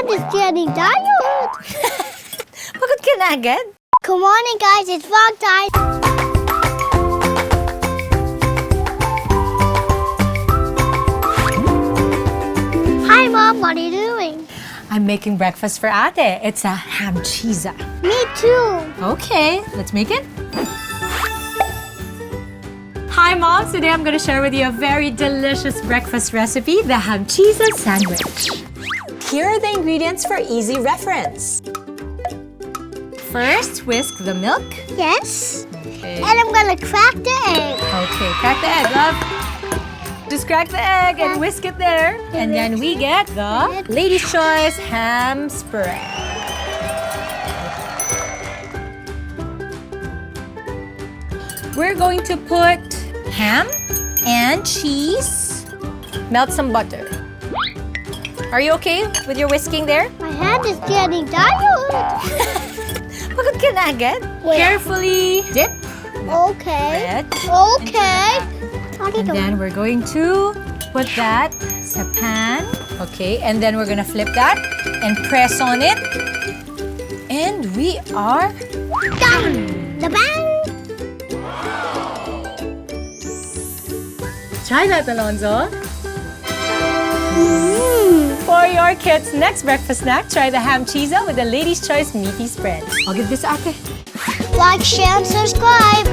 hand is getting tired. Pagod ka na agad? Good morning, guys. It's vlog time. Hi, Mom. What are you doing? I'm making breakfast for Ate. It's a hamcheeza. Me too. Okay, let's make it. Hi, Moms. Today I'm going to share with you a very delicious breakfast recipe, the Hamcheeza Sandwich. Here are the ingredients for easy reference. First, whisk the milk. Yes. Okay. And I'm gonna crack the egg. Okay, crack the egg, love. Just crack the egg and whisk it there. And then we get the Lady's Choice ham spread. We're going to put ham and cheese. Melt some butter. Are you okay with your whisking there? My hand is getting tired. Pagod ka na agad? Wait. Carefully dip. Okay. Bread. Okay. And then we're going to put that sa pan. Okay, and then we're gonna flip that and press on it. And we are done. The bang. Try that, Alonzo. For your kids' next breakfast snack, try the Hamcheeza with the Lady's Choice meaty spread. I'll give this to Ate. Like, share, and subscribe.